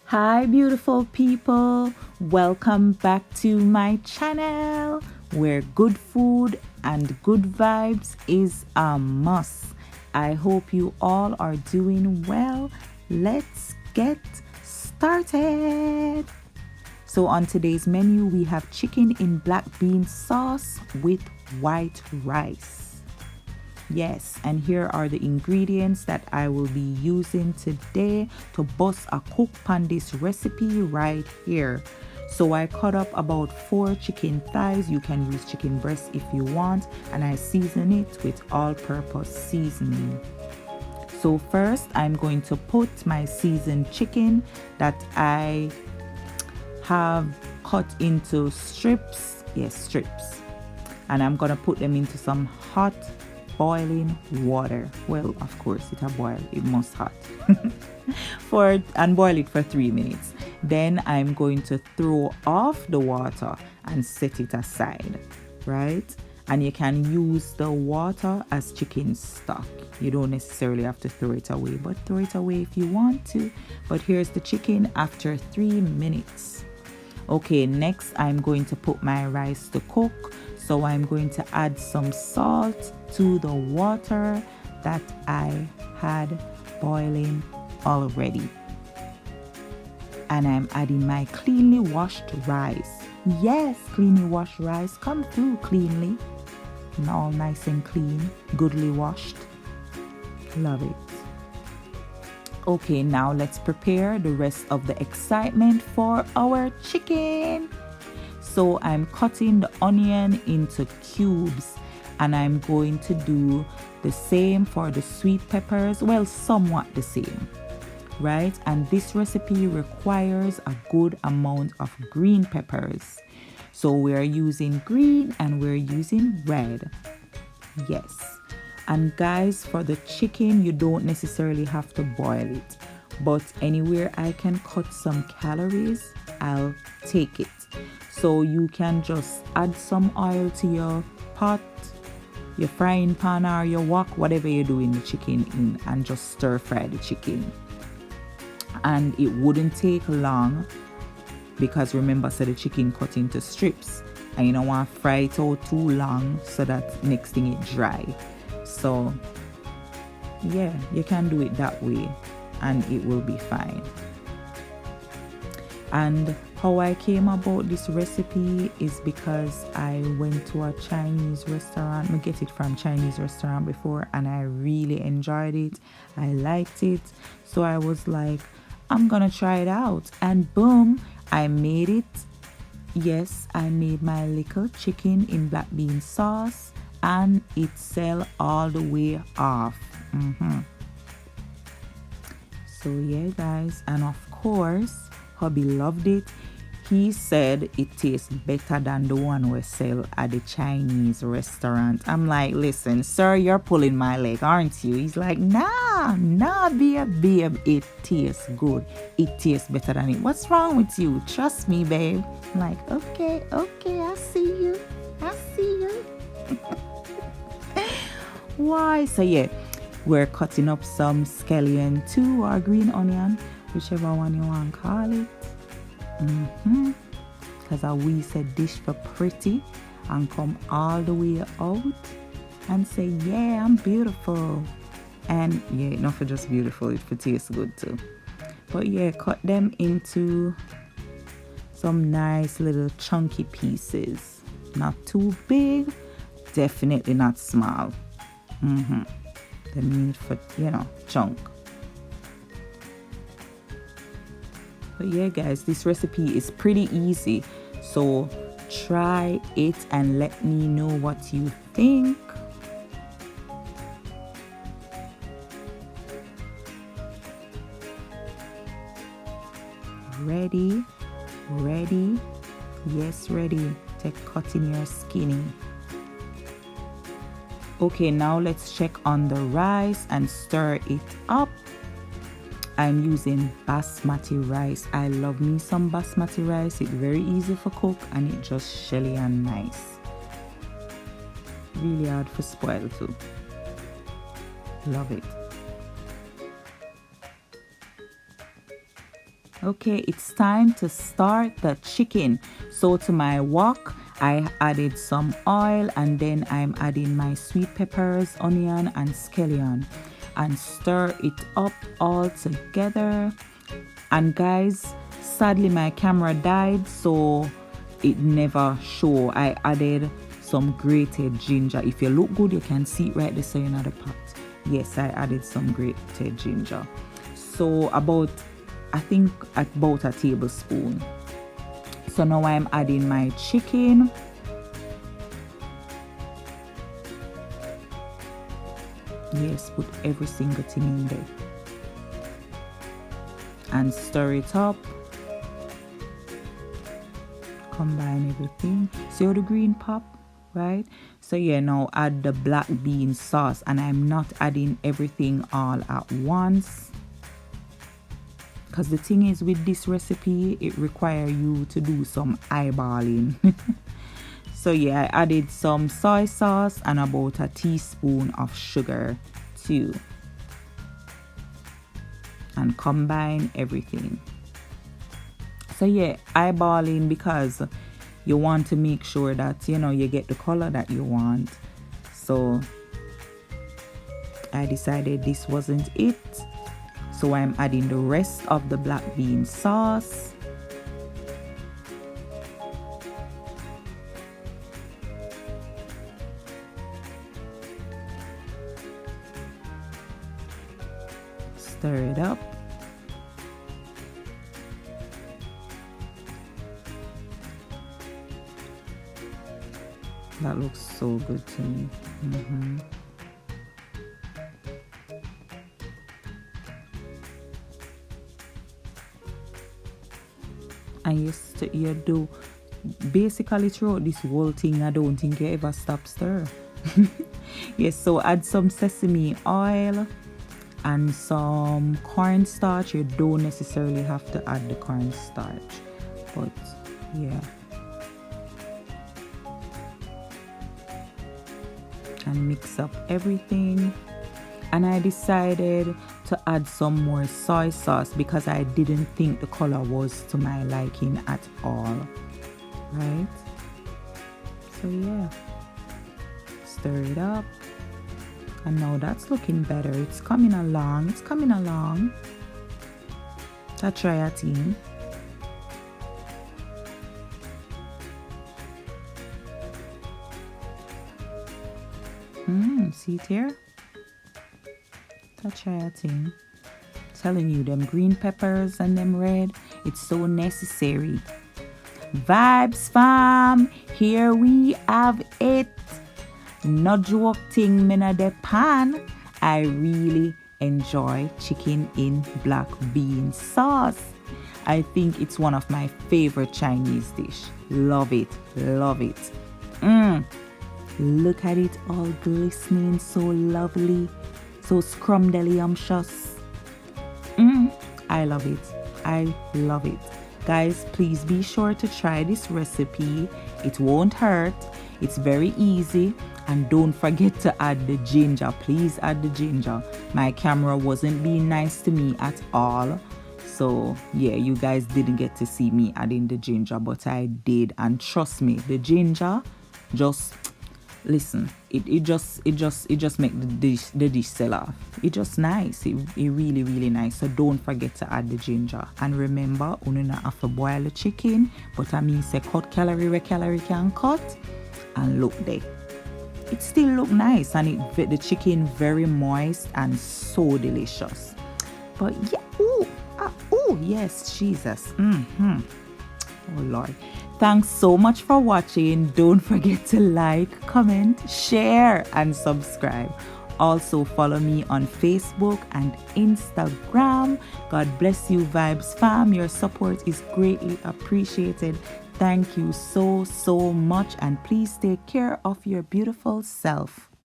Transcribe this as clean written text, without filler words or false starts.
Hi, beautiful people. Welcome back to my channel where good food and good vibes is a must. I hope you all are doing well. Let's get started. So, on today's menu, we have chicken in black bean sauce with white rice. Yes, and here are the ingredients that I will be using today to bust a cook pan this recipe right here. So I cut up about 4 chicken thighs. You can use chicken breast if you want, and I season it with all-purpose seasoning. So first, I'm going to put my seasoned chicken that I have cut into strips. Yes, strips. And I'm gonna put them into some hot boiling water. Well, of course it a boil, it must hot. And boil it for 3 minutes. Then I'm going to throw off the water and set it aside, right? And you can use the water as chicken stock. You don't necessarily have to throw it away, but throw it away if you want to. But here's the chicken after 3 minutes. Okay, next I'm going to put my rice to cook. So I'm going to add some salt to the water that I had boiling already. And I'm adding my cleanly washed rice. Yes, cleanly washed rice come through cleanly. And all nice and clean, goodly washed. Love it. Okay, now let's prepare the rest of the excitement for our chicken. So I'm cutting the onion into cubes, and I'm going to do the same for the sweet peppers. Well, somewhat the same, right? And this recipe requires a good amount of green peppers. So we're using green and we're using red. Yes. And guys, for the chicken, you don't necessarily have to boil it. But anywhere I can cut some calories, I'll take it. So you can just add some oil to your pot, your frying pan, or your wok, whatever you're doing the chicken in, and just stir fry the chicken. And it wouldn't take long because remember, so the chicken cut into strips, and you don't want to fry it out too long so that next thing it dry. So yeah, you can do it that way and it will be fine. And how I came about this recipe is because I went to a Chinese restaurant. I get it from Chinese restaurant before, and I really enjoyed it. I liked it. So I was like, I'm gonna try it out. And boom, I made it. Yes, I made my little chicken in black bean sauce, and it fell all the way off. So yeah, guys, and of course, hubby loved it. He said it tastes better than the one we sell at the Chinese restaurant. I'm like, listen, sir, you're pulling my leg, aren't you? He's like, nah, babe, it tastes good. It tastes better than it. What's wrong with you? Trust me, babe. I'm like, okay, I see you. Why? So yeah, we're cutting up some scallion too, or green onion, whichever one you want to call it. Because we said dish for pretty and come all the way out and say, yeah, I'm beautiful. And yeah, not for just beautiful, it for taste good too. But yeah, cut them into some nice little chunky pieces. Not too big, definitely not small. The meat for, chunk. But yeah, guys, this recipe is pretty easy. So try it and let me know what you think. Ready? Yes, ready. Take cutting your skinny. Okay, now let's check on the rice and stir it up. I'm using basmati rice. I love me some basmati rice. It's very easy for cook and it just shelly and nice. Really hard for spoil too. Love it. Okay, it's time to start the chicken. So to my wok, I added some oil and then I'm adding my sweet peppers, onion and scallion and stir it up all together. And guys, sadly my camera died, so it never show. I added some grated ginger. If you look good, you can see it right there, so in the pot. Yes, I added some grated ginger. So I think about a tablespoon. So now I'm adding my chicken. Yes, put every single thing in there and stir it up. Combine everything. See how the green pop, right? So yeah, now add the black bean sauce, and I'm not adding everything all at once, because the thing is with this recipe, it requires you to do some eyeballing. So yeah, I added some soy sauce and about a teaspoon of sugar too, and combine everything. So yeah, eyeballing, because you want to make sure that you get the color that you want. So I decided this wasn't it, so I'm adding the rest of the black bean sauce. Stir it up. That looks so good to me. And you do basically throughout this whole thing, I don't think you ever stop stir. Yes, so add some sesame oil and some cornstarch. You don't necessarily have to add the cornstarch, but yeah. And mix up everything. And I decided to add some more soy sauce because I didn't think the color was to my liking at all, right? So yeah, stir it up, and now that's looking better. It's coming along. That's try a thing. See it here? That's a thing. Telling you, them green peppers and them red, it's so necessary. Vibes fam, here we have it. No joke thing, me na de pan. I really enjoy chicken in black bean sauce. I think it's one of my favorite Chinese dish. Love it. Look at it, all glistening, so lovely, so scrumdiddlyumptious. I love it. Guys, please be sure to try this recipe. It won't hurt. It's very easy. And don't forget to add the ginger. Please add the ginger. My camera wasn't being nice to me at all. So yeah, you guys didn't get to see me adding the ginger, but I did. And trust me, the ginger just... Listen, it just make the dish sell off. It's just nice. It really nice. So don't forget to add the ginger. And remember, you don't have to boil the chicken, but I mean say cut calorie where calorie can cut. And look there, it still look nice, and the chicken very moist and so delicious. But yeah, yes, Jesus. Oh Lord. Thanks so much for watching. Don't forget to like, comment, share, and subscribe. Also follow me on Facebook and Instagram. God bless you, Vibes fam. Your support is greatly appreciated. Thank you so much, and please take care of your beautiful self.